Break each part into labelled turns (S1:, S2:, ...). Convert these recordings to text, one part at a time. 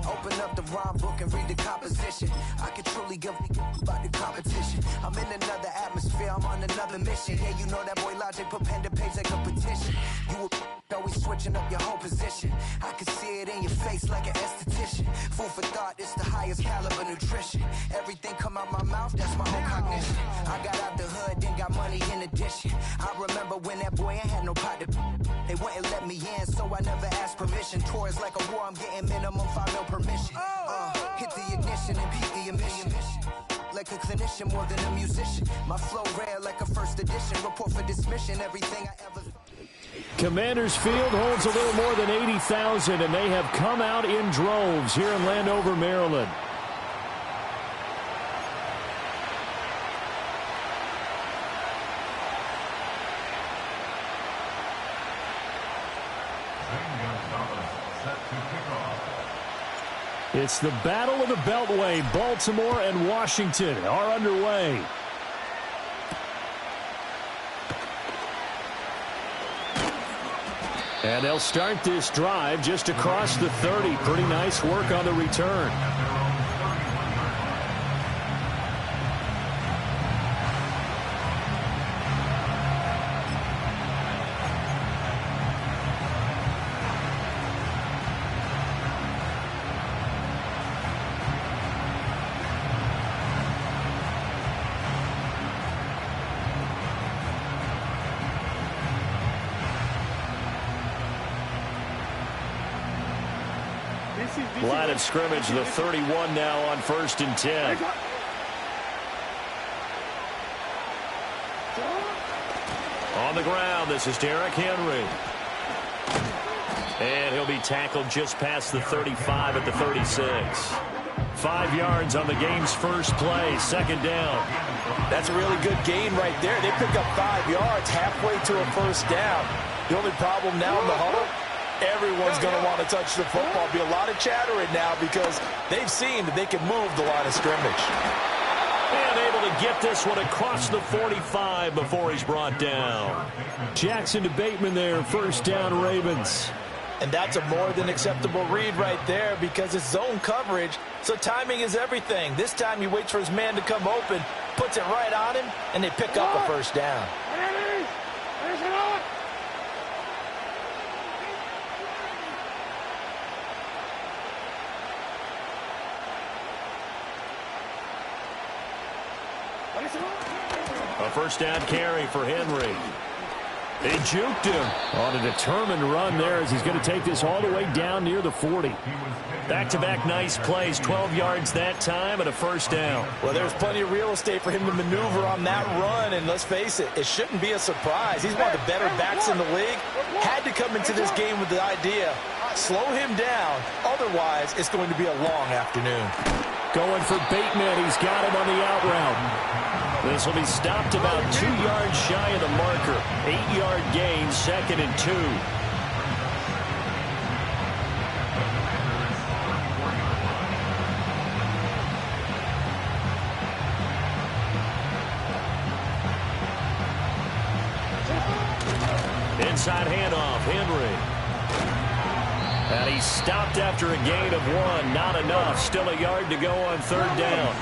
S1: Open up the rhyme book and read the composition. I can truly give about the competition. I'm in another atmosphere, I'm on another mission. Yeah, you know that boy Logic put pen to page like a petition. You always switching up your whole position. I can see it in your face like an esthetician. Food for thought, it's the highest caliber nutrition. Everything come out my mouth, that's my own cognition. I got out the hood, then got money in addition. I remember when that boy ain't had no pot to. They wouldn't let me in, so I never asked permission. Tours like a war, I'm getting minimum 5 mil permission. Hit the ignition and beat the emission. Like a clinician more than a musician. My flow rare like a first edition. Report for dismission, everything I ever...
S2: Commanders Field holds a little more than 80,000, and they have come out in droves here in Landover, Maryland. It's the Battle of the Beltway. Baltimore and Washington are underway. And they'll start this drive just across the 30. Pretty nice work on the return. Line of scrimmage, the 31 now on 1st and 10. On the ground, this is Derrick Henry. And he'll be tackled just past the 35 at the 36. 5 yards on the game's first play, 2nd down.
S3: That's a really good gain right there. They pick up 5 yards halfway to a 1st down. The only problem now in the huddle, everyone's going to want to touch the football. Be a lot of chatter right now because they've seen that they can move the line of scrimmage.
S2: And able to get this one across the 45 before he's brought down. Jackson to Bateman there, 1st down Ravens.
S3: And that's a more than acceptable read right there because it's zone coverage, so timing is everything. This time he waits for his man to come open, puts it right on him, and they pick up a 1st down.
S2: A 1st down carry for Henry. They juked him on a determined run there as he's going to take this all the way down near the 40. Back-to-back nice plays, 12 yards that time and a 1st down.
S3: Well, there's plenty of real estate for him to maneuver on that run, and let's face it, it shouldn't be a surprise. He's one of the better backs in the league. Had to come into this game with the idea, slow him down, otherwise it's going to be a long afternoon.
S2: Going for Bateman, he's got him on the out route. This will be stopped about 2 yards shy of the marker. 8-yard gain, 2nd and 2. Inside handoff, Henry. And he stopped after a gain of 1. Not enough. Still a yard to go on 3rd down.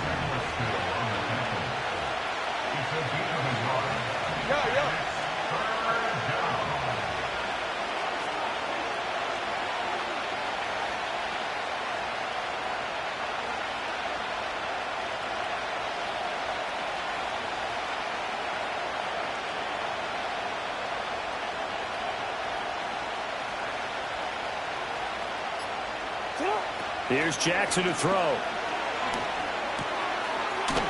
S2: Here's Jackson to throw.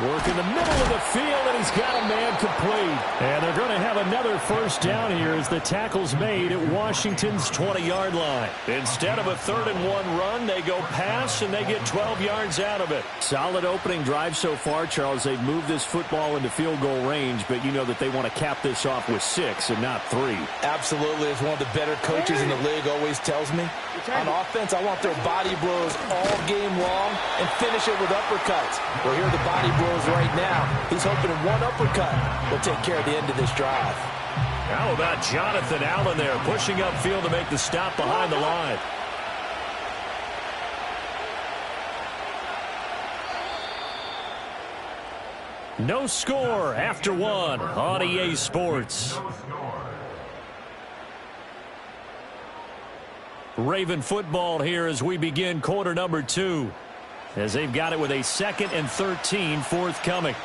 S2: Work in the middle of the field, and he's got a man complete. And they're going to have another 1st down here as the tackle's made at Washington's 20-yard line. Instead of a 3rd and 1 run, they go pass, and they get 12 yards out of it. Solid opening drive so far, Charles. They've moved this football into field goal range, but you know that they want to cap this off with 6 and not 3.
S3: Absolutely. As one of the better coaches in the league always tells me, on offense, I want their body blows all game long and finish it with uppercuts. Well, here are the body blows right now. He's hoping one uppercut will take care of the end of this drive.
S2: How about Jonathan Allen there pushing upfield to make the stop behind the line? No score after one on EA Sports. Raven football here as we begin quarter number 2. As they've got it with a 2nd and 13 forthcoming.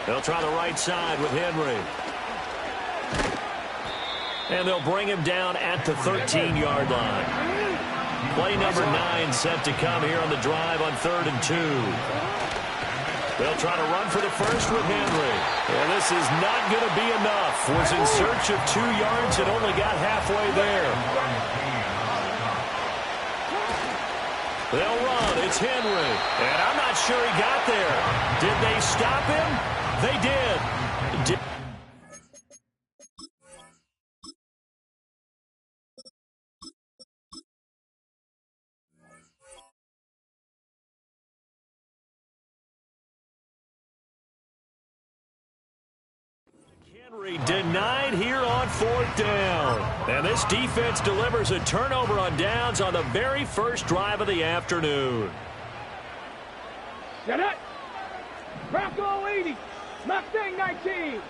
S2: They'll try the right side with Henry. And they'll bring him down at the 13-yard line. Play number 9 set to come here on the drive on 3rd and 2. They'll try to run for the first with Henry. And this is not going to be enough. Was in search of 2 yards and only got halfway there. They'll run. It's Henry. And I'm not sure he got there. Did they stop him? They did. Henry denied here on 4th down. And this defense delivers a turnover on downs on the very first drive of the afternoon.
S4: Get it. Bronco 80. Mustang 19.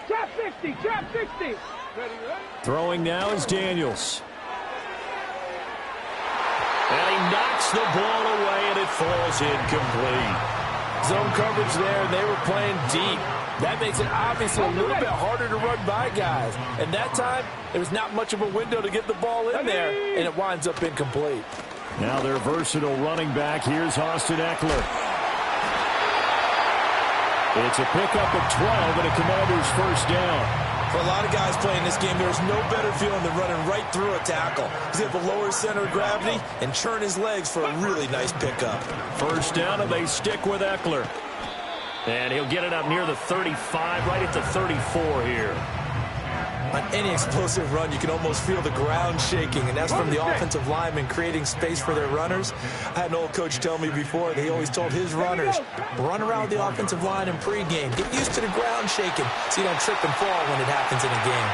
S4: Trap 60. Trap 60. Ready?
S2: Throwing now is Daniels. And he knocks the ball away, and it falls incomplete.
S3: Zone coverage there, and they were playing deep. That makes it obviously a little bit harder to run by guys. And that time, there was not much of a window to get the ball in there, and it winds up incomplete.
S2: Now their versatile running back. Here's Austin Eckler. It's a pickup of 12 and a Commander's first down.
S3: For a lot of guys playing this game, there's no better feeling than running right through a tackle. He's able to lower center of gravity and churn his legs for a really nice pickup.
S2: First down, and they stick with Eckler. And he'll get it up near the 35, right at the 34 here.
S3: On any explosive run, you can almost feel the ground shaking, and that's from the offensive linemen creating space for their runners. I had an old coach tell me before that he always told his runners, run around the offensive line in pregame. Get used to the ground shaking so you don't trip and fall when it happens in a game.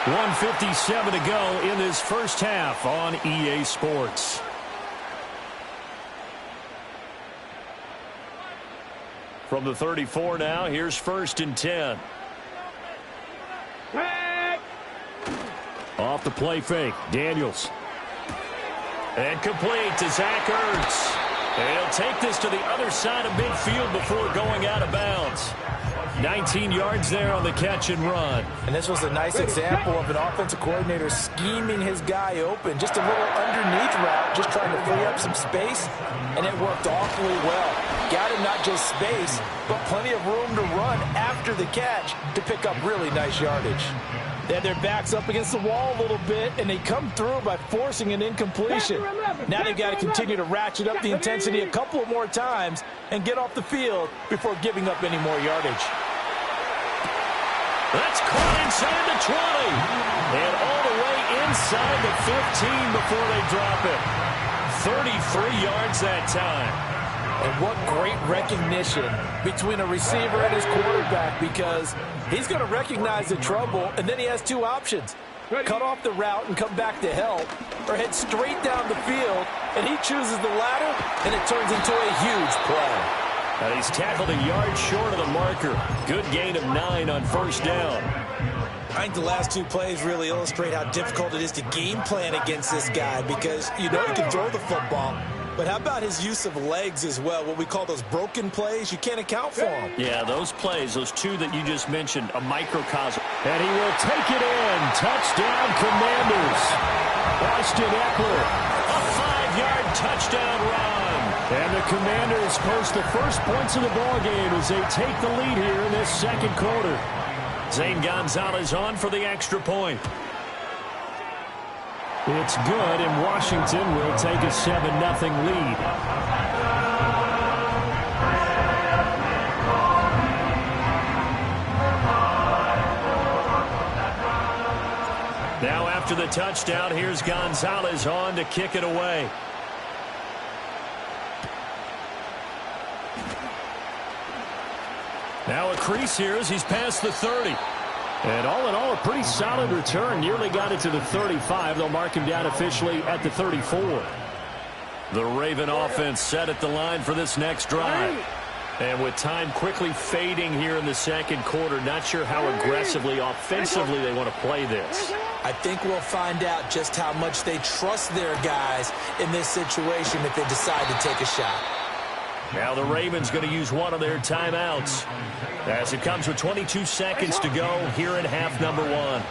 S2: 1:57 to go in this first half on EA Sports. From the 34 now, here's 1st and 10. Off the play fake, Daniels. And complete to Zach Ertz. And he'll take this to the other side of midfield before going out of bounds. 19 yards there on the catch and run.
S3: And this was a nice example of an offensive coordinator scheming his guy open. Just a little underneath route, just trying to free up some space. And it worked awfully well. Got him not just space, but plenty of room to run after the catch to pick up really nice yardage. They had their backs up against the wall a little bit, and they come through by forcing an incompletion. Now they've got to continue to ratchet up the intensity a couple of more times and get off the field before giving up any more yardage.
S2: That's caught inside the 20. And all the way inside the 15 before they drop it. 33 yards that time.
S3: And what great recognition between a receiver and his quarterback, because he's going to recognize the trouble, and then he has 2 options. Cut off the route and come back to help, or head straight down the field, and he chooses the latter, and it turns into a huge play.
S2: And he's tackled a yard short of the marker. Good gain of 9 on first down.
S3: I think the last 2 plays really illustrate how difficult it is to game plan against this guy, because you know he can throw the football. But how about his use of legs as well? What we call those broken plays, you can't account for them.
S2: Yeah, those plays, those 2 that you just mentioned, a microcosm. And he will take it in. Touchdown, Commanders. Austin Eckler, a 5-yard touchdown run. And the Commanders post the first points of the ballgame as they take the lead here in this second quarter. Zane Gonzalez on for the extra point. It's good, and Washington will take a 7-0 lead. Now after the touchdown, here's Gonzalez on to kick it away. Now a crease here as he's past the 30. And all in all, a pretty solid return. Nearly got it to the 35. They'll mark him down officially at the 34. The Raven offense set at the line for this next drive. And with time quickly fading here in the second quarter, not sure how aggressively, offensively they want to play this.
S3: I think we'll find out just how much they trust their guys in this situation if they decide to take a shot.
S2: Now the Ravens going to use one of their timeouts as it comes with 22 seconds to go here in half number one.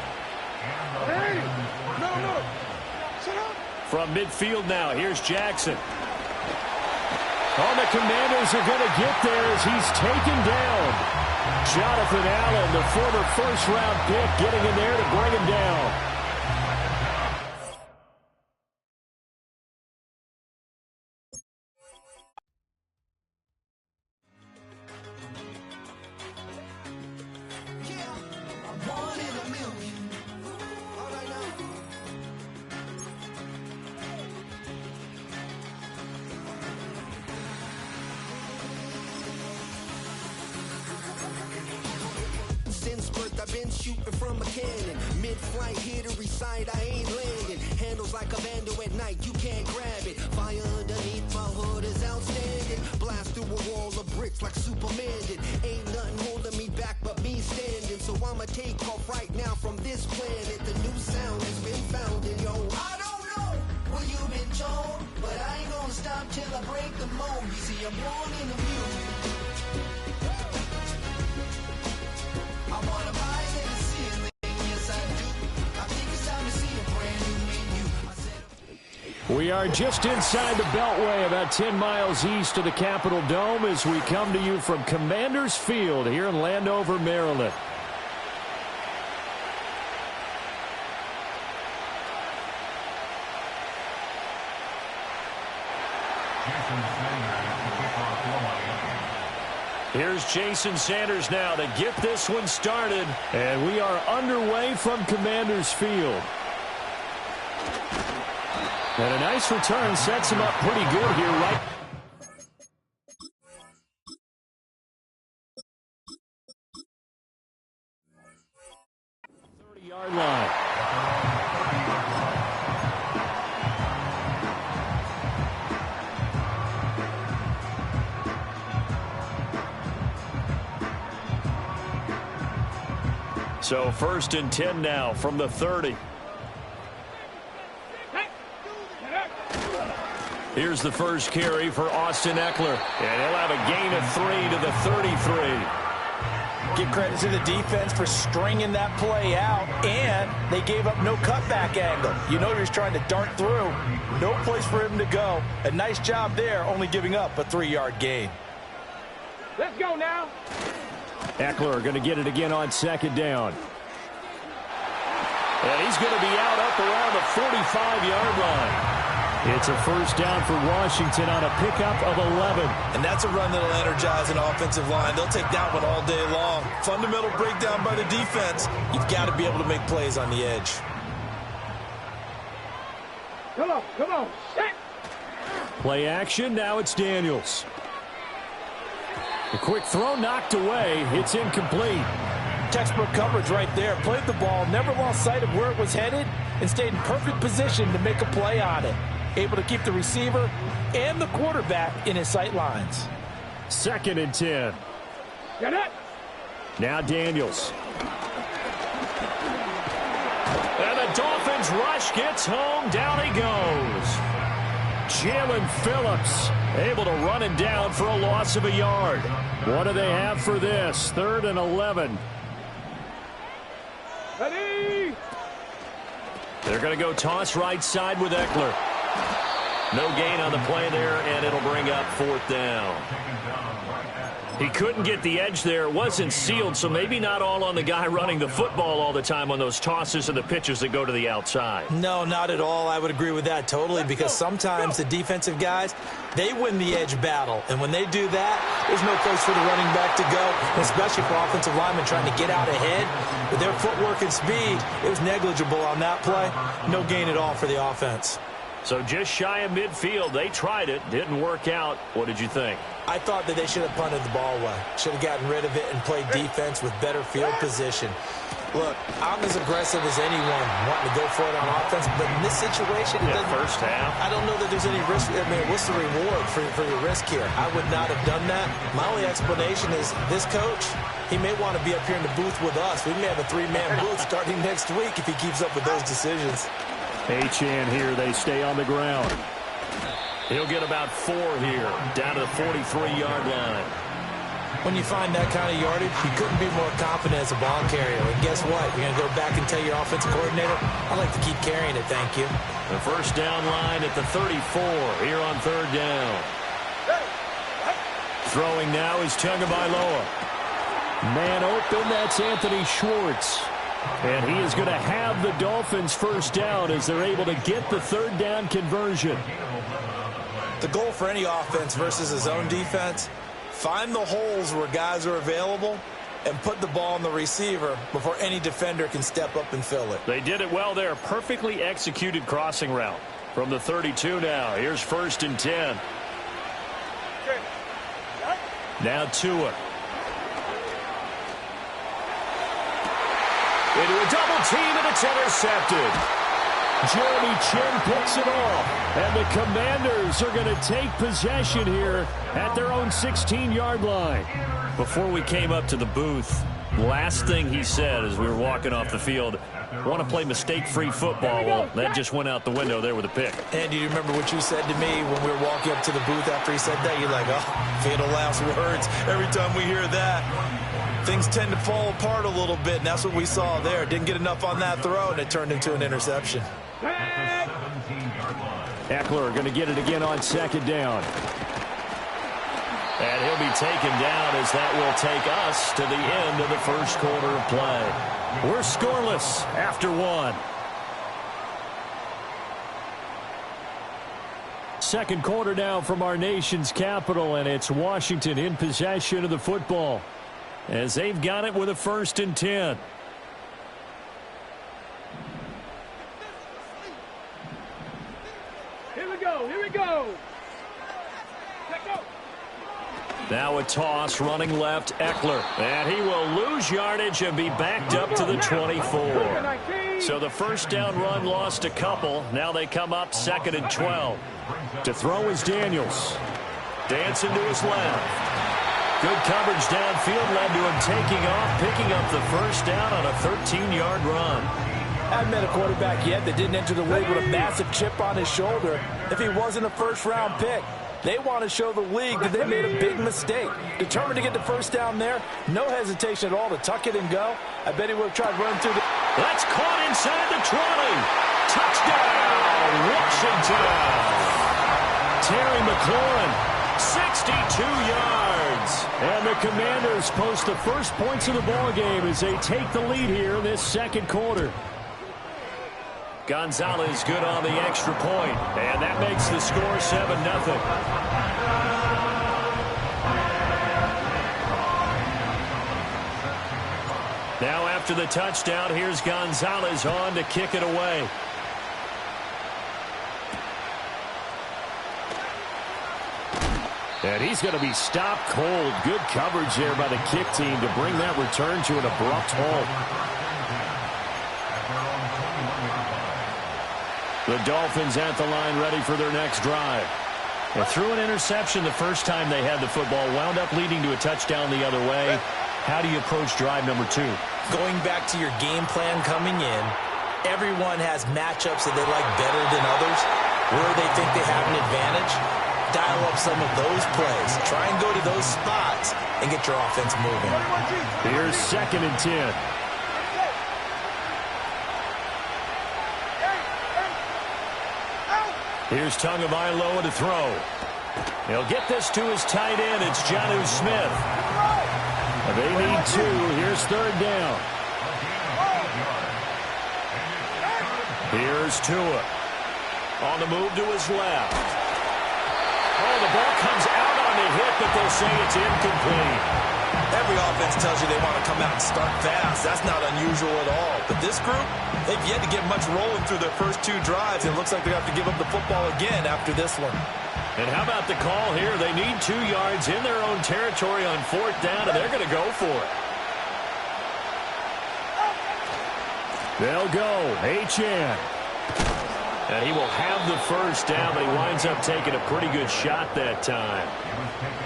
S2: From midfield now, here's Jackson. Oh, the Commanders are going to get there as he's taken down. Jonathan Allen, the former first-round pick, getting in there to bring him down.
S1: I've been shooting from a cannon. Mid-flight, here to recite, I ain't landing. Handles like a vandal at night, you can't grab it. Fire underneath my hood is outstanding. Blast through a wall of bricks like Superman did. Ain't nothing holding me back but me standing. So I'ma take off right now from this planet. The new sound has been found in yo. I don't know what you've been told, but I ain't gonna stop till I break the mold. You see, I'm born in the music. I wanna rise in the ceiling, yes I do. I think it's time to see a brand new menu.
S2: We are just inside the Beltway, about 10 miles east of the Capitol Dome as we come to you from Commanders Field here in Landover, Maryland. Here's Jason Sanders now to get this one started. And we are underway from Commanders Field. And a nice return sets him up pretty good here, right? Yard line. So 1st and 10 now from the 30. Here's the first carry for Austin Eckler. And he'll have a gain of 3 to the 33.
S3: Give credit to the defense for stringing that play out, and they gave up no cutback angle. You know he was trying to dart through. No place for him to go. A nice job there, only giving up a 3-yard gain.
S4: Let's go now.
S2: Eckler going to get it again on 2nd down. And he's going to be out up around the 45-yard line. It's a 1st down for Washington on a pickup of 11.
S3: And that's a run that'll energize an offensive line. They'll take that one all day long. Fundamental breakdown by the defense. You've got to be able to make plays on the edge.
S4: Come on, set.
S2: Play action, now it's Daniels. A quick throw knocked away. It's incomplete.
S3: Textbook coverage right there. Played the ball, never lost sight of where it was headed, and stayed in perfect position to make a play on it. Able to keep the receiver and the quarterback in his sight lines.
S2: 2nd and 10.
S4: Get it.
S2: Now Daniels. And the Dolphins rush gets home. Down he goes. Jalen Phillips able to run it down for a loss of a yard. What do they have for this? 3rd and 11.
S4: Ready.
S2: They're going to go toss right side with Eckler. No gain on the play there, and it'll bring up 4th down. He couldn't get the edge there. It wasn't sealed, so maybe not all on the guy running the football all the time on those tosses and the pitches that go to the outside.
S3: No, not at all. I would agree with that totally, because sometimes the defensive guys, they win the edge battle. And when they do that, there's no place for the running back to go, especially for offensive linemen trying to get out ahead. With their footwork and speed, it was negligible on that play. No gain at all for the offense.
S2: So just shy of midfield. They tried it. Didn't work out. What did you think?
S3: I thought that they should have punted the ball away. Should have gotten rid of it and played defense with better field position. Look, I'm as aggressive as anyone wanting to go for it on offense, but in this situation,
S2: first half,
S3: I don't know that there's any risk. I mean, what's the reward for your risk here? I would not have done that. My only explanation is this coach, he may want to be up here in the booth with us. We may have a three-man booth starting next week if he keeps up with those decisions.
S2: Achane here. They stay on the ground. He'll get about 4 here, down to the 43-yard line.
S3: When you find that kind of yardage, you couldn't be more confident as a ball carrier. And guess what? You're going to go back and tell your offensive coordinator, I like to keep carrying it, thank you.
S2: The first down line at the 34 here on third down. Throwing now is Tagovailoa. Man open, that's Anthony Schwartz. And he is going to have the Dolphins first down as they're able to get the third down conversion.
S3: The goal for any offense versus his own defense, find the holes where guys are available and put the ball on the receiver before any defender can step up and fill it.
S2: They did it well there. Perfectly executed crossing route. From the 32 now. Here's 1st and 10. Now Tua. Into a double team, and it's intercepted. Jeremy Chin picks it off. And the Commanders are going to take possession here at their own 16-yard line. Before we came up to the booth, last thing he said as we were walking off the field, want to play mistake-free football. Well, that just went out the window there with a pick.
S3: And do you remember what you said to me when we were walking up to the booth after he said that? You're like, oh, fatal last words. Every time we hear that, things tend to fall apart a little bit, and that's what we saw there. Didn't get enough on that throw, and it turned into an interception.
S2: Eckler going to get it again on 2nd down. And he'll be taken down as that will take us to the end of the first quarter of play. We're scoreless after 1. Second quarter now from our nation's capital, and it's Washington in possession of the football as they've got it with a 1st and 10.
S4: Here we go.
S2: Now a toss, running left, Eckler. And he will lose yardage and be backed up to the 24. So the first down run lost a couple. Now they come up 2nd and 12. To throw is Daniels. Dancing to his left. Good coverage downfield led to him taking off, picking up the first down on a 13-yard run.
S3: I haven't met a quarterback yet that didn't enter the league with a massive chip on his shoulder if he wasn't a first-round pick. They want to show the league that they made a big mistake. Determined to get the first down there. No hesitation at all to tuck it and go. I bet he would have tried running through the...
S2: That's caught inside the 20. Touchdown, Washington. Terry McLaurin, 62 yards. And the Commanders post the first points of the ballgame as they take the lead here in this second quarter. Gonzalez good on the extra point, and that makes the score 7-0. Now after the touchdown, here's Gonzalez on to kick it away. And he's going to be stopped cold. Good coverage there by the kick team to bring that return to an abrupt halt. The Dolphins at the line ready for their next drive. They threw an interception the first time they had the football, wound up leading to a touchdown the other way. How do you approach drive number 2?
S3: Going back to your game plan coming in, everyone has matchups that they like better than others. Where they think they have an advantage, dial up some of those plays. Try and go to those spots and get your offense moving.
S2: Here's 2nd and 10. Here's Tagovailoa to throw. He'll get this to his tight end. It's Jonnu Smith. They need 2. Here's 3rd down. Here's Tua. On the move to his left. Oh, the ball comes out on the hit, but they'll say it's incomplete.
S3: Every offense tells you they want to come out and start fast. That's not unusual at all. But this group, they've yet to get much rolling through their first 2 drives. And it looks like they have to give up the football again after this one.
S2: And how about the call here? They need 2 yards in their own territory on 4th down, and they're going to go for it. They'll go. Achane. And he will have the first down, but he winds up taking a pretty good shot that time.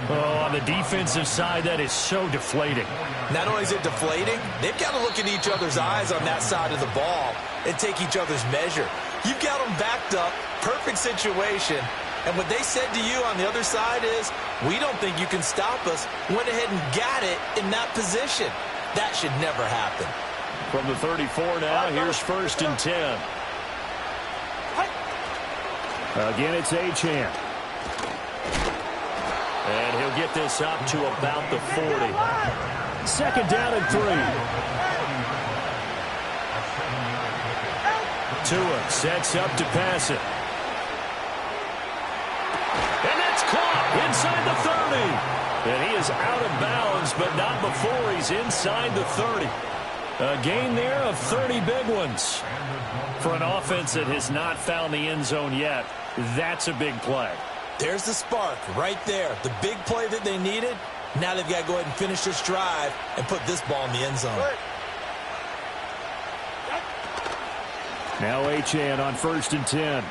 S2: Oh, on the defensive side, that is so deflating.
S3: Not only is it deflating, they've got to look in each other's eyes on that side of the ball and take each other's measure. You've got them backed up, perfect situation, and what they said to you on the other side is, we don't think you can stop us. Went ahead and got it in that position. That should never happen.
S2: From the 34 now, here's 1st and 10. Again, it's Achane. And he'll get this up to about the 40. 2nd down and 3. Tua sets up to pass it. And that's caught inside the 30. And he is out of bounds, but not before he's inside the 30. A gain there of 30 big ones. For an offense that has not found the end zone yet, that's a big play.
S3: There's the spark right there. The big play that they needed. Now they've got to go ahead and finish this drive and put this ball in the end zone.
S2: Now Achane on 1st and 10.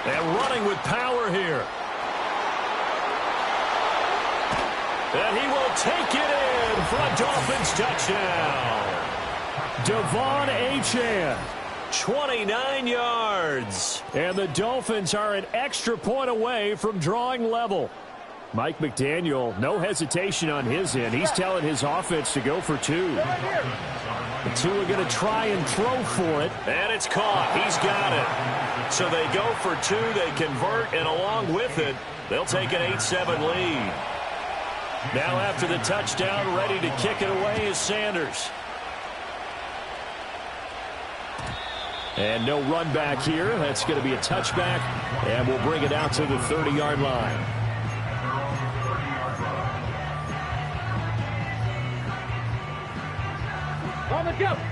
S2: And running with power here. And he will take it in for a Dolphins touchdown. Devon Achane, 29 yards. And the Dolphins are an extra point away from drawing level. Mike McDaniel, no hesitation on his end. He's telling his offense to go for 2. The 2 are going to try and throw for it. And it's caught. He's got it. So they go for 2. They convert, and along with it, they'll take an 8-7 lead. Now after the touchdown, ready to kick it away is Sanders. And no run back here. That's going to be a touchback, and we'll bring it out to the 30-yard line.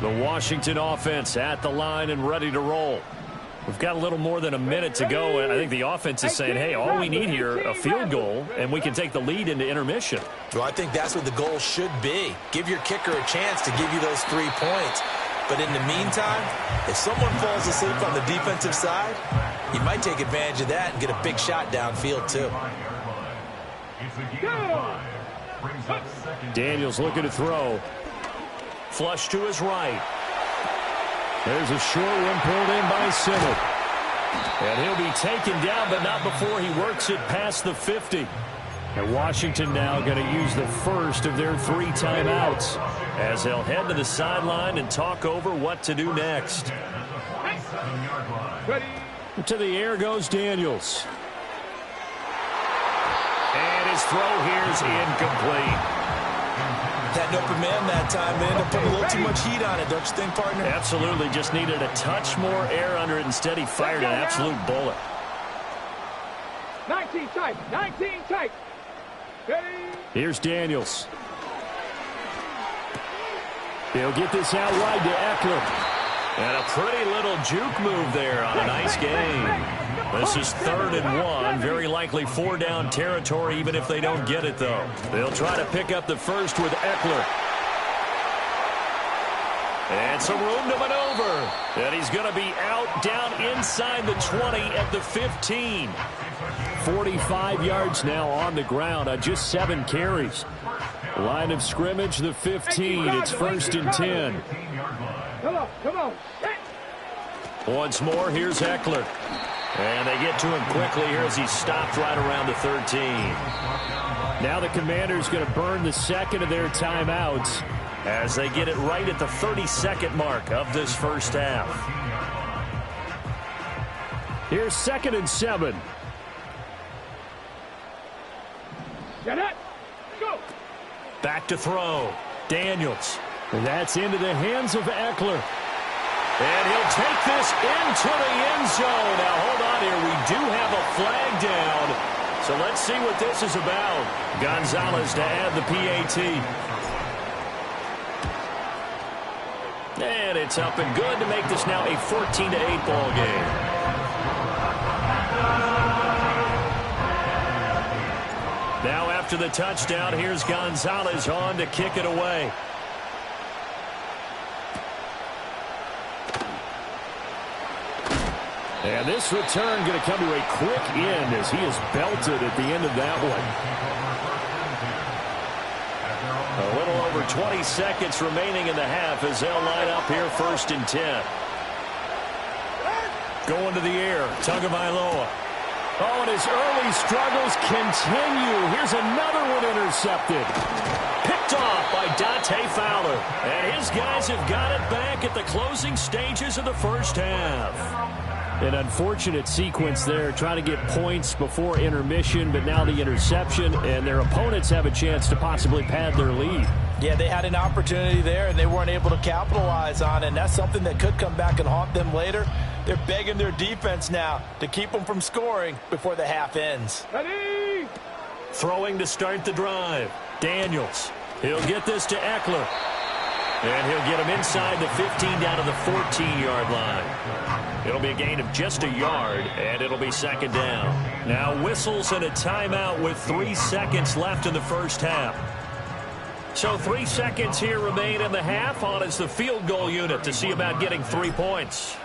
S2: The Washington offense at the line and ready to roll. We've got a little more than a minute to go, and I think the offense is saying, hey, all we need here, a field goal, and we can take the lead into intermission.
S3: Well, I think that's what the goal should be. Give your kicker a chance to give you those 3 points. But in the meantime, if someone falls asleep on the defensive side, you might take advantage of that and get a big shot downfield, too.
S2: Daniels looking to throw. Flush to his right. There's a short one pulled in by Simmel. And he'll be taken down, but not before he works it past the 50. And Washington now going to use the first of their 3 timeouts as they'll head to the sideline and talk over what to do next. To the air goes Daniels. And his throw here is incomplete.
S3: That open man that time, they ended up putting a little too much heat on it, don't you think, partner?
S2: Absolutely. Just needed a touch more air under it. Instead, he fired an absolute bullet.
S4: 19 tight. 19 tight.
S2: Here's Daniels. He'll get this out wide to Eckler. And a pretty little juke move there on a nice game. This is 3rd and 1. Very likely 4-down territory, even if they don't get it, though. They'll try to pick up the first with Eckler. And some room to maneuver. And he's going to be out down inside the 20 at the 15. 45 yards now on the ground on just 7 carries. Line of scrimmage, the 15. It's 1st and 10.
S4: Come on.
S2: Once more, here's Eckler. And they get to him quickly here as he's stopped right around the 13. Now the Commanders going to burn the second of their timeouts as they get it right at the 32nd mark of this first half. Here's 2nd and 7.
S4: Get it. Go.
S2: Back to throw. Daniels. That's into the hands of Eckler. And he'll take this into the end zone. Now, hold on here. We do have a flag down. So let's see what this is about. Gonzalez to add the PAT. And it's up and good to make this now a 14-8 ball game. Now after the touchdown, here's Gonzalez on to kick it away. And this return going to come to a quick end as he is belted at the end of that one. A little over 20 seconds remaining in the half as they'll line up here 1st and 10. Going to the air, Tagovailoa. Oh, and his early struggles continue. Here's another one intercepted. Picked off by Dante Fowler. And his guys have got it back at the closing stages of the first half. An unfortunate sequence there, trying to get points before intermission, but now the interception, and their opponents have a chance to possibly pad their lead.
S3: Yeah, they had an opportunity there, and they weren't able to capitalize on it, and that's something that could come back and haunt them later. They're begging their defense now to keep them from scoring before the half ends.
S4: Ready?
S2: Throwing to start the drive. Daniels. He'll get this to Eckler. And he'll get him inside the 15 down to the 14-yard line. It'll be a gain of just a yard, and it'll be 2nd down. Now whistles and a timeout with 3 seconds left in the first half. So 3 seconds here remain in the half. On is the field goal unit to see about getting 3 points.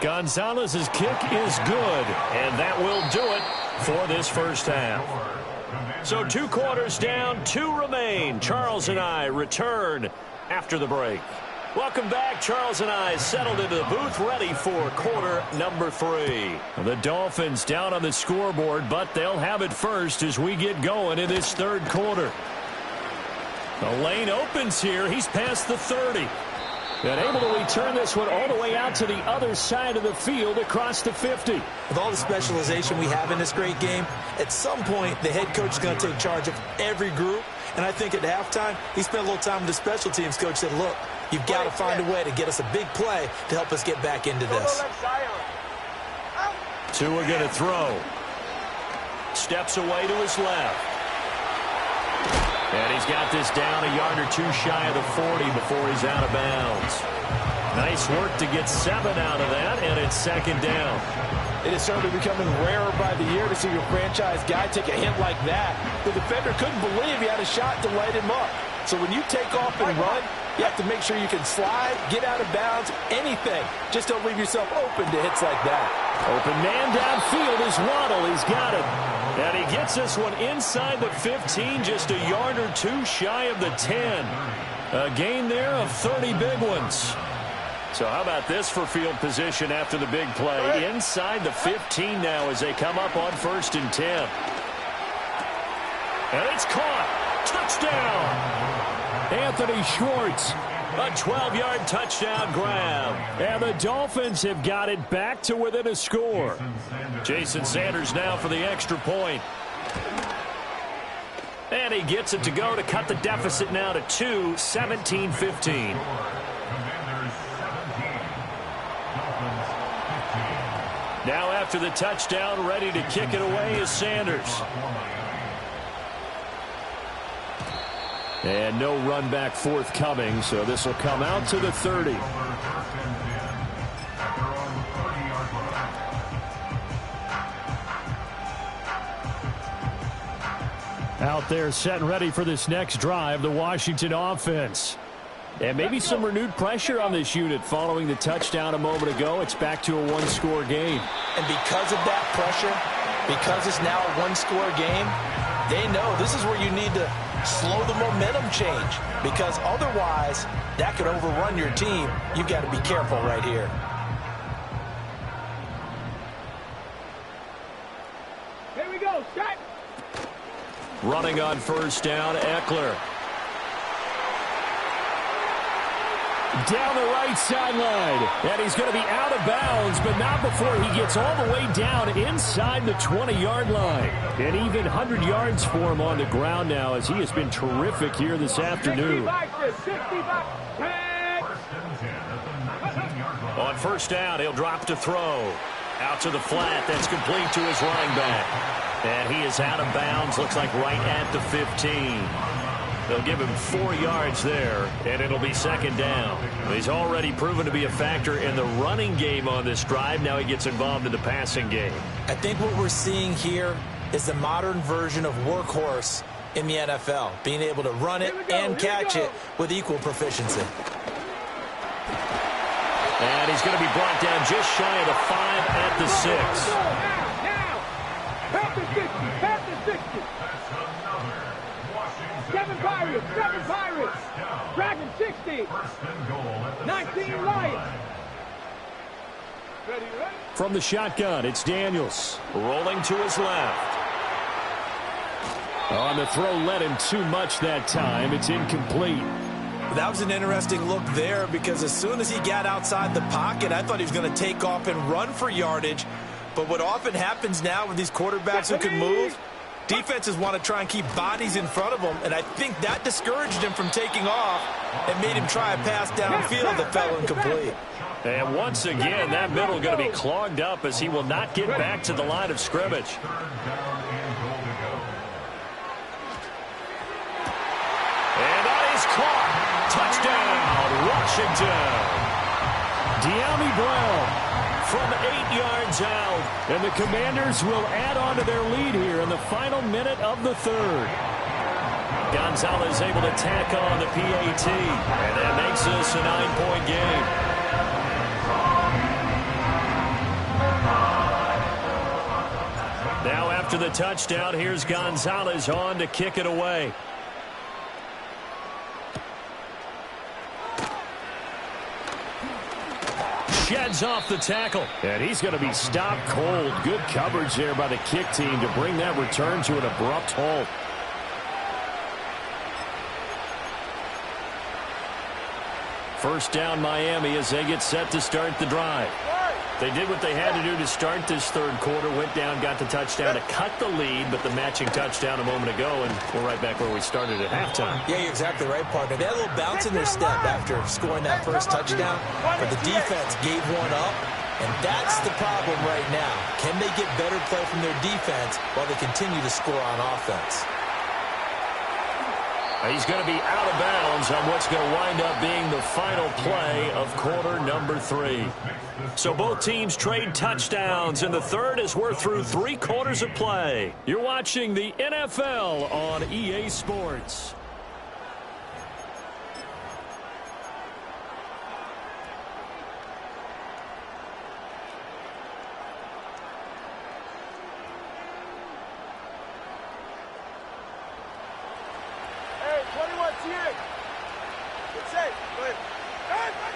S2: Gonzalez's kick is good, and that will do it for this first half. So 2 quarters down, 2 remain. Charles and I return after the break. Welcome back. Charles and I settled into the booth, ready for quarter number 3. The Dolphins down on the scoreboard, but they'll have it first as we get going in this 3rd quarter. The lane opens here. He's past the 30. And able to return this one all the way out to the other side of the field across the 50.
S3: With all the specialization we have in this great game, at some point the head coach is going to take charge of every group. And I think at halftime, he spent a little time with the special teams coach, said, look, you've got to find a way to get us a big play to help us get back into this.
S2: Tua going to throw. Steps away to his left. And he's got this down a yard or 2 shy of the 40 before he's out of bounds. Nice work to get 7 out of that, and it's 2nd down.
S3: It is certainly becoming rarer by the year to see your franchise guy take a hit like that. The defender couldn't believe he had a shot to light him up. So when you take off and run, you have to make sure you can slide, get out of bounds, anything. Just don't leave yourself open to hits like that.
S2: Open man downfield is Waddle. He's got it. And he gets this one inside the 15, just a yard or 2 shy of the 10. A gain there of 30 big ones. So how about this for field position after the big play? Inside the 15 now as they come up on 1st and 10. And it's caught. Touchdown. Anthony Schwartz. A 12-yard touchdown grab. And the Dolphins have got it back to within a score. Jason Sanders now for the extra point. And he gets it to go to cut the deficit now to 2, 17-15. Now after the touchdown, ready to kick it away is Sanders. And no run back forthcoming, so this will come out to the 30. Out there set and ready for this next drive, the Washington offense. And maybe some renewed pressure on this unit following the touchdown a moment ago. It's back to a 1-score game.
S3: And because of that pressure, because it's now a 1-score game, they know this is where you need to slow the momentum change, because otherwise that could overrun your team. You've got to be careful right here.
S4: Here we go, shot.
S2: Running on 1st down, Eckler. Down the right sideline. And he's going to be out of bounds, but not before he gets all the way down inside the 20-yard line. And even 100 yards for him on the ground now, as he has been terrific here this afternoon. On 1st down, he'll drop to throw. Out to the flat. That's complete to his running back. And he is out of bounds, looks like right at the 15. They'll give him 4 yards there, and it'll be 2nd down. He's already proven to be a factor in the running game on this drive. Now he gets involved in the passing game.
S3: I think what we're seeing here is the modern version of workhorse in the NFL, being able to run it and catch it with equal proficiency.
S2: And he's going to be brought down just shy of the 5 at the 6.
S4: Now! Past the 60, past the 60. 7 Pirates. Dragon 60. 19 Lions. Ready?
S2: From the shotgun, it's Daniels. Rolling to his left. On the throw, led him too much that time. It's incomplete.
S3: That was an interesting look there because as soon as he got outside the pocket, I thought he was going to take off and run for yardage. But what often happens now with these quarterbacks who can move, defenses want to try and keep bodies in front of them, and I think that discouraged him from taking off and made him try a pass downfield that fell incomplete.
S2: And once again, that middle going to be clogged up as he will not get back to the line of scrimmage. And that is caught. Touchdown, Washington. De'Ami Brown from 8 yards out. And the Commanders will add on to their lead here in the final minute of the third. Gonzalez able to tack on the PAT. And that makes this a 9-point game. Now after the touchdown, here's Gonzalez on to kick it away. Sheds off the tackle. And he's going to be stopped cold. Good coverage there by the kick team to bring that return to an abrupt halt. First down Miami as they get set to start the drive. They did what they had to do to start this third quarter. Went down, got the touchdown to cut the lead, but the matching touchdown a moment ago, and we're right back where we started at halftime.
S3: Yeah, you're exactly right, partner. They had a little bounce in their step after scoring that first touchdown, but the defense gave one up, and that's the problem right now. Can they get better play from their defense while they continue to score on offense?
S2: He's going to be out of bounds on what's going to wind up being the final play of quarter number 3. So both teams trade touchdowns, and the third as we're through 3 quarters of play. You're watching the NFL on EA Sports.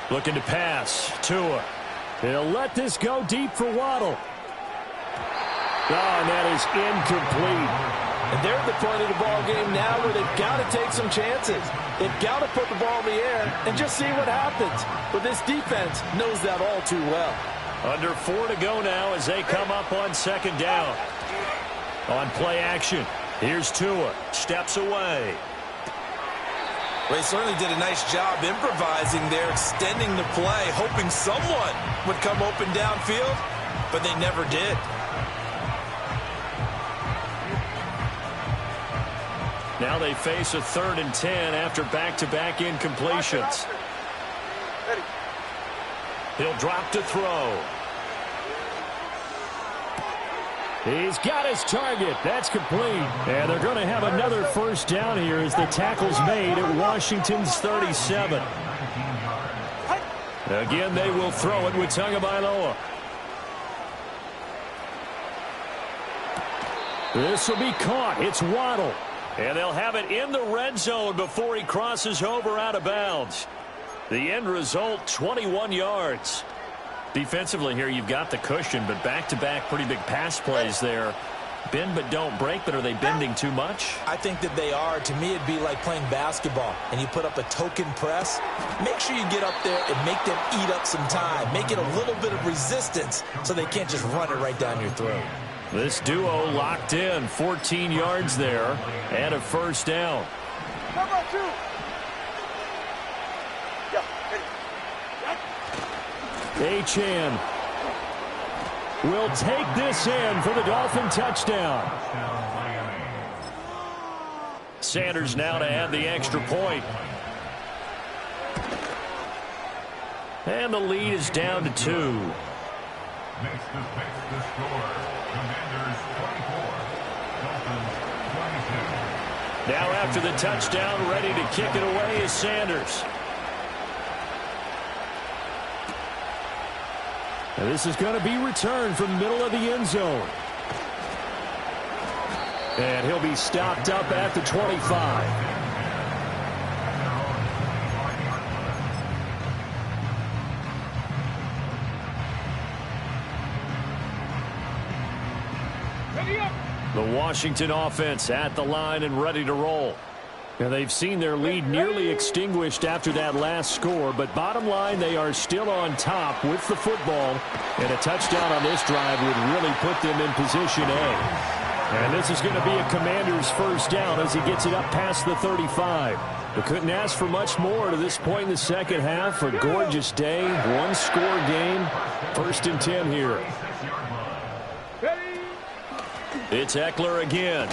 S2: Looking to pass. Tua. He'll let this go deep for Waddle. Oh, and that is incomplete.
S3: And they're at the point of the ball game now where they've got to take some chances. They've got to put the ball in the air and just see what happens. But this defense knows that all too well.
S2: Under 4 to go now as they come up on second down. On play action, here's Tua. Steps away.
S3: Well, he certainly did a nice job improvising there, extending the play, hoping someone would come open downfield, but they never did.
S2: Now they face a 3rd and 10 after back-to-back incompletions. He'll drop to throw. He's got his target. That's complete. And they're going to have another first down here as the tackle's made at Washington's 37. Again, they will throw it with Tagovailoa. This will be caught. It's Waddle. And they'll have it in the red zone before he crosses over out of bounds. The end result, 21 yards. Defensively here, you've got the cushion, but back-to-back pretty big pass plays there. Bend but don't break, but are they bending too much?
S3: I think that they are. To me, it'd be like playing basketball, and you put up a token press. Make sure you get up there and make them eat up some time. Make it a little bit of resistance so they can't just run it right down your throat.
S2: This duo locked in, 14 yards there, and a first down. Achane will take this in for the Dolphin touchdown. Sanders now to add the extra point. And the lead is down to 2. Now after the touchdown, ready to kick it away is Sanders. And this is going to be returned from the middle of the end zone. And he'll be stopped up at the 25. The Washington offense at the line and ready to roll. Now they've seen their lead nearly extinguished after that last score, but bottom line, they are still on top with the football, and a touchdown on this drive would really put them in position A. And this is going to be a Commander's first down as he gets it up past the 35. They couldn't ask for much more to this point in the second half. A gorgeous day, one-score game, 1st and 10 here. It's Eckler again.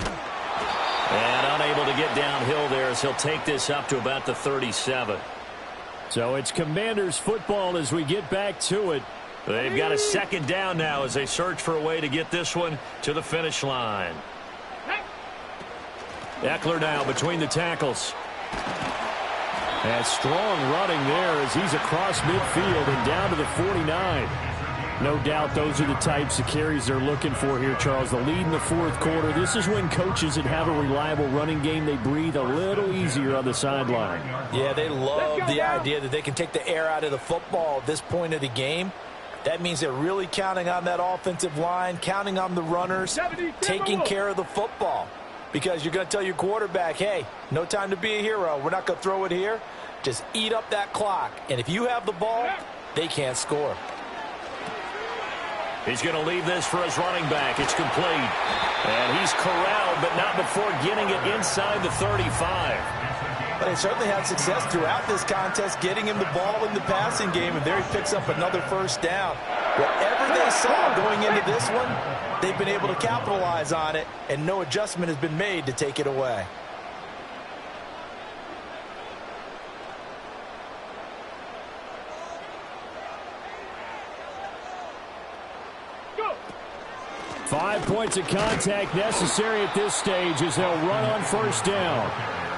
S2: And unable to get downhill there as he'll take this up to about the 37. So it's Commanders football as we get back to it. They've got a second down now as they search for a way to get this one to the finish line. Eckler now between the tackles. And strong running there as he's across midfield and down to the 49. No doubt those are the types of carries they're looking for here, Charles. The lead in the fourth quarter. This is when coaches that have a reliable running game, they breathe a little easier on the sideline.
S3: Yeah, they love the idea that they can take the air out of the football at this point of the game. That means they're really counting on that offensive line, counting on the runners, taking care of the football. Because you're going to tell your quarterback, hey, no time to be a hero. We're not going to throw it here. Just eat up that clock. And if you have the ball, they can't score.
S2: He's going to leave this for his running back. It's complete. And he's corralled, but not before getting it inside the 35.
S3: But they certainly had success throughout this contest, getting him the ball in the passing game, and there he picks up another first down. Whatever they saw going into this one, they've been able to capitalize on it, and no adjustment has been made to take it away.
S4: Go!
S2: 5 points of contact necessary at this stage as they'll run on first down.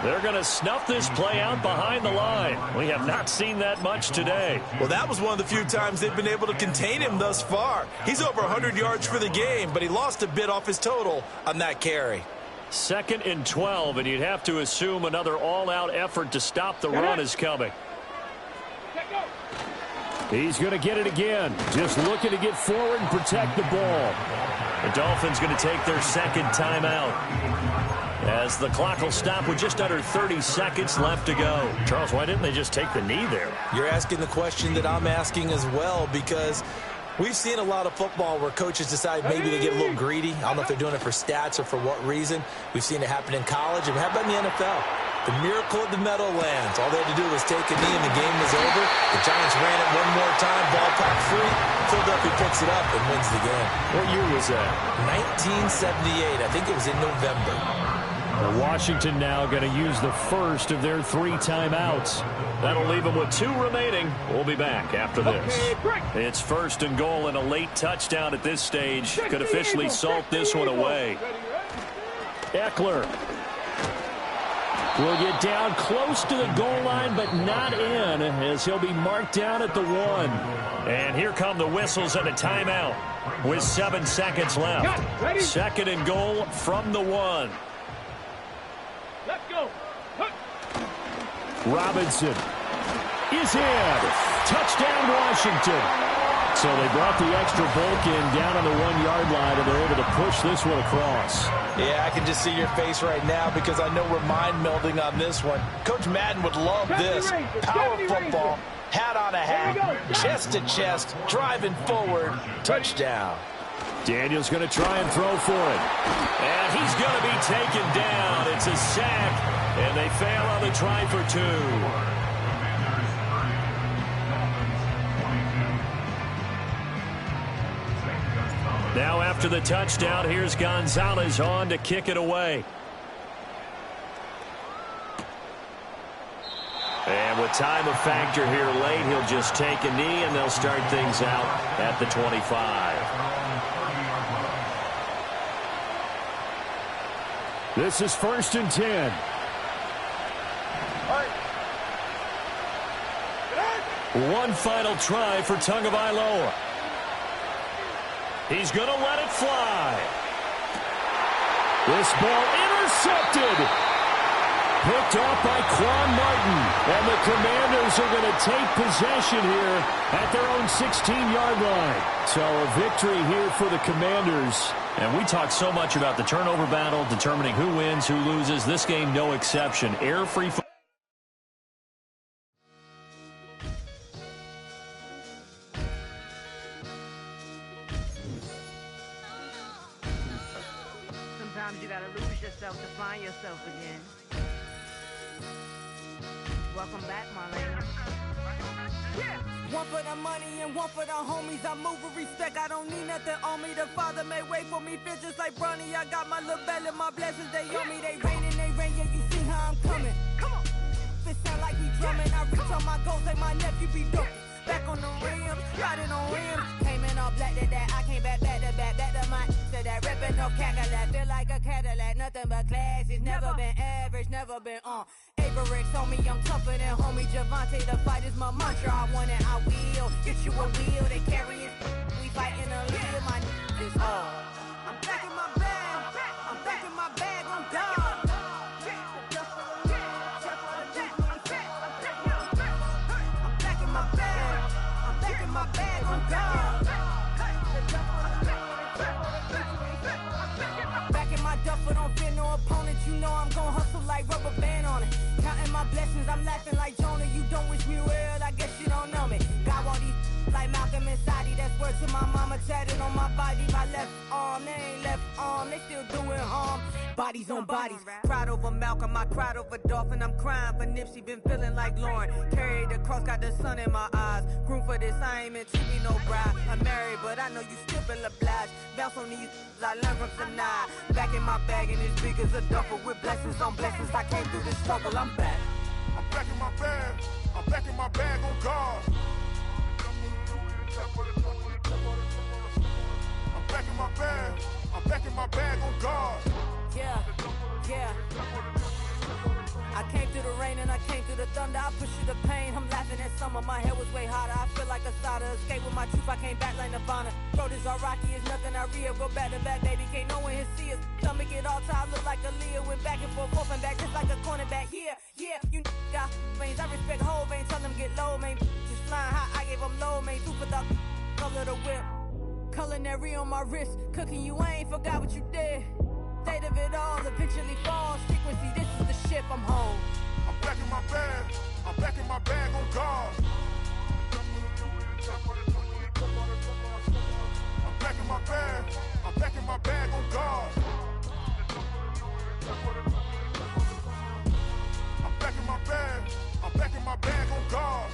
S2: They're going to snuff this play out behind the line. We have not seen that much today.
S3: Well, that was one of the few times they've been able to contain him thus far. He's over 100 yards for the game, but he lost a bit off his total on that carry.
S2: 2nd and 12, and you'd have to assume another all-out effort to stop the run is coming. He's going to get it again. Just looking to get forward and protect the ball. The Dolphins going to take their second timeout as the clock will stop with just under 30 seconds left to go. Charles, why didn't they just take the knee there?
S3: You're asking the question that I'm asking as well, because we've seen a lot of football where coaches decide maybe they get a little greedy. I don't know if they're doing it for stats or for what reason. We've seen it happen in college, and how about in the NFL? The miracle of the Meadowlands. All they had to do was take a knee and the game was over. The Giants ran it one more time, ball packed free. Philadelphia picks it up and wins the game.
S2: What year was that?
S3: 1978. I think it was in November.
S2: Washington now going to use the first of their 3 timeouts. That'll leave them with 2 remaining. We'll be back after this. It's 1st and goal, and a late touchdown at this stage could officially salt this one away. Eckler will get down close to the goal line, but not in, as he'll be marked down at the 1. And here come the whistles and a timeout with 7 seconds left. 2nd and goal from the 1.
S4: Let's go.
S2: Robinson is in. Touchdown, Washington. So they brought the extra bulk in down on the 1-yard line, and they're able to push this one across.
S3: Yeah, I can just see your face right now because I know we're mind melding on this one. Coach Madden would love this. Power football, hat on a hat, chest to chest, driving forward, touchdown.
S2: Daniel's going to try and throw for it. And he's going to be taken down. It's a sack, and they fail on the try for 2. Now after the touchdown, here's Gonzalez on to kick it away. And with time a factor here late, he'll just take a knee, and they'll start things out at the 25. This is 1st and 10. One final try for Tagovailoa. He's going to let it fly. This ball intercepted. Picked off by Quan Martin. And the Commanders are going to take possession here at their own 16-yard line. So a victory here for the Commanders. And we talked so much about the turnover battle, determining who wins, who loses. This game, no exception. Error-free.
S5: Sometimes you gotta lose yourself to find yourself again. Welcome back, Marlena. Yeah.
S6: One for the money and one for the homies. I move with respect, I don't need nothing on me. The Father may wait for me, feel just like Bronny. I got my little belly, my blessings, they on me. They rain, yeah, you see how I'm coming.
S5: Come on.
S6: It sound like we drumming. I reach on my goals like my nephew be dope. Back on the rim, riding on rim. Came in all black to that, I came back to my to that ripping no Cadillac. Feel like a Cadillac, nothing but class. It's never been average, never been on. Averix on me, I'm tougher than homie Javante. The fight is my mantra, I want it, I will. Get you a wheel, they carry it. We fighting a little, my is all. I'm back in my bag, I'm back in my bag, I'm done. My bag on God. Back in my duffel, don't fear no opponent. You know I'm gon' hustle like rubber band on it. Counting my blessings, I'm laughing like Jonah. You don't wish me well, I guess you don't know me. Got all these like Malcolm and Sadie. That's word to my mama, tatted on my body. My left arm, they ain't left arm, they still doing harm. Bodies on bodies. Cried over Malcolm, I cried over Dolphin. I'm crying for Nipsey, been feeling like Lauren. Carried the cross, got the sun in my eyes. Room for this, I ain't meant to be no bride. I'm married, but I know you still feel obliged. Bounce on these, I learned from Sanaa. Back in my bag, and as big as a duffel. With blessings on blessings, I came through this struggle, I'm back.
S7: I'm back in my bag, I'm back in my bag on God. I'm back in my bag, I'm back in my bag on God.
S6: Yeah, yeah. I came through the rain and I came through the thunder. I push through the pain, I'm laughing at summer. My hair was way hotter, I feel like a starter. Escape with my truth, I came back like Nirvana. Road is all rocky, it's nothing I real. Go back to back, baby, can't no one here see us. Stomach it all time, look like a Leah. Went back and forth and back, just like a cornerback. Yeah, you got veins, I respect whole veins. Tell them get low, man. Just flying high, I gave them low, man. Two for the color the whip. Culinary on my wrist, cooking you, I ain't forgot what you did. State of it all, eventually falls. Frequency, this is the ship, I'm home.
S7: I'm back in my bag, I'm back in my bag on God. I'm back in my bag, I'm back in my bag on God. I'm back in my bag, I'm back in my bag on God.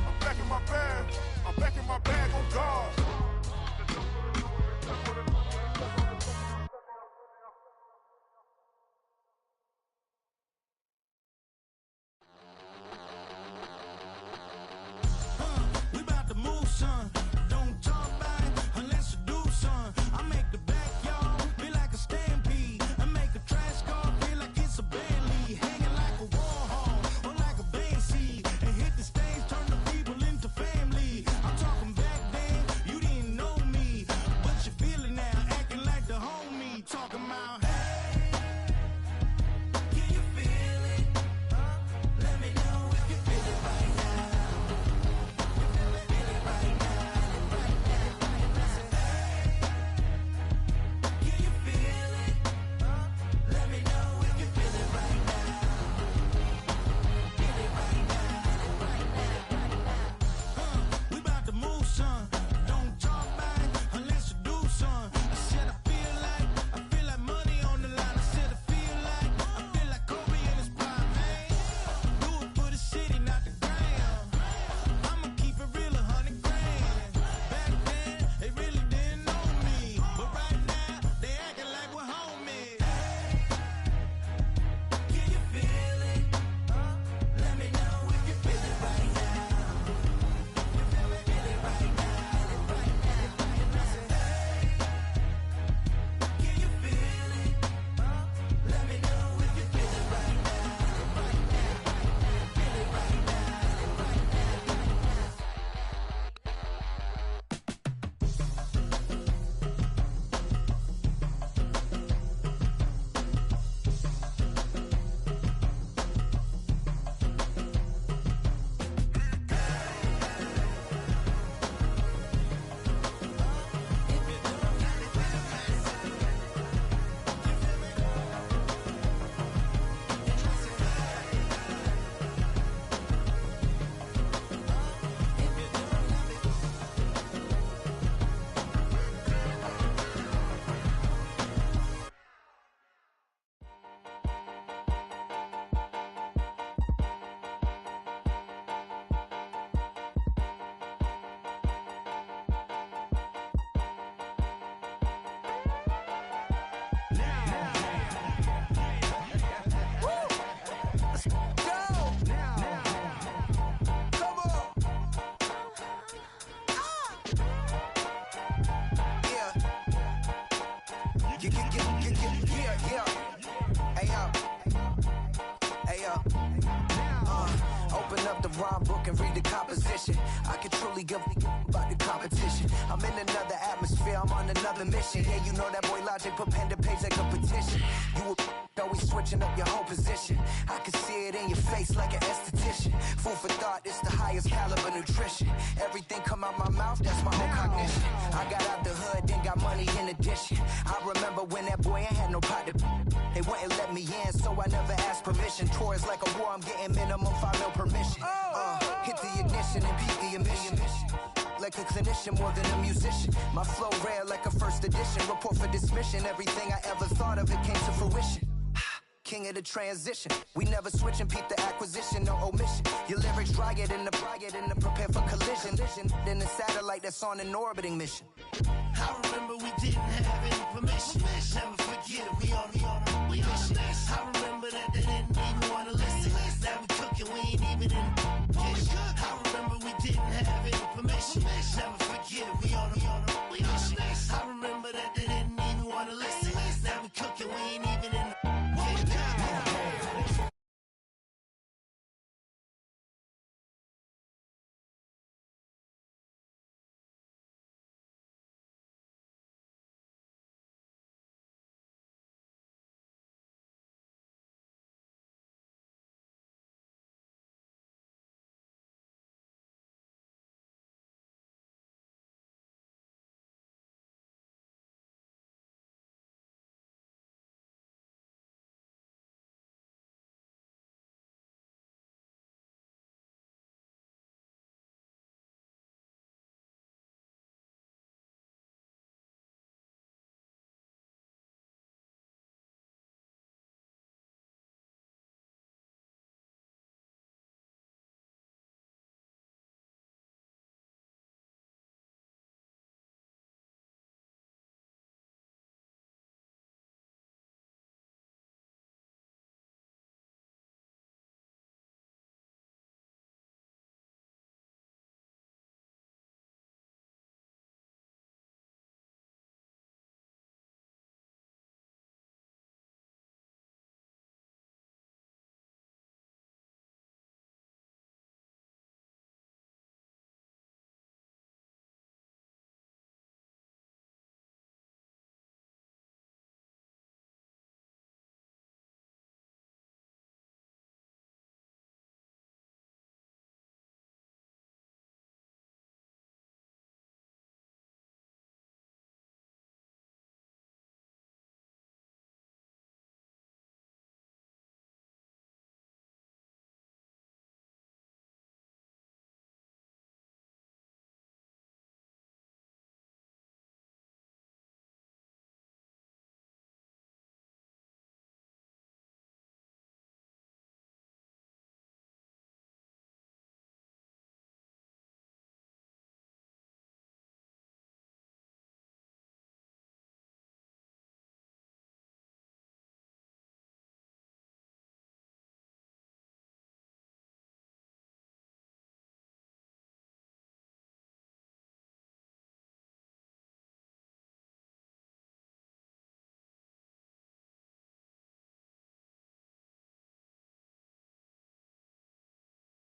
S7: I'm back in my bag, I'm back in my bag on God.
S8: We about to move, son. Don't talk about it unless you do, son. I make the backyard feel like a stampede. I make a trash car feel like it's a Bentley. Hanging like a war hall or like a band seed. And hit the stage, turn the people into family. I'm talking back then, you didn't know me. But you feel it now, acting like the homie. Talking about, hey, can you feel it? Let me know if you feel it right now. Feel it right now.
S1: opposition. I could truly give about the competition. I'm in another atmosphere, I'm on another mission. Yeah, you know that boy Logic put pen to page like a petition. You always switching up your whole position. I can see it in your face like an esthetician. Food for thought, it's the highest caliber nutrition. Everything come out my mouth, that's my whole cognition. I got out the hood, then got money in addition. I remember when that boy ain't had no pot to. They wouldn't let me in, so I never asked permission. Tours like a war, I'm getting minimum 5 mil permission. Hit the ignition and beat the emission. Like a clinician more than a musician. My flow rare like a first edition. Report for dismission. Everything I ever thought of, it came to fruition. King of the transition. We never switch and peep the acquisition, no omission. Your lyrics dry it in the prepare for collision. Then the satellite that's on an orbiting mission.
S8: I remember we didn't have any permission. Never forget it, we on a mission. I remember that they didn't even want to listen. Now we cooking, we ain't even in the kitchen. I remember we didn't have any permission. Never forget it, we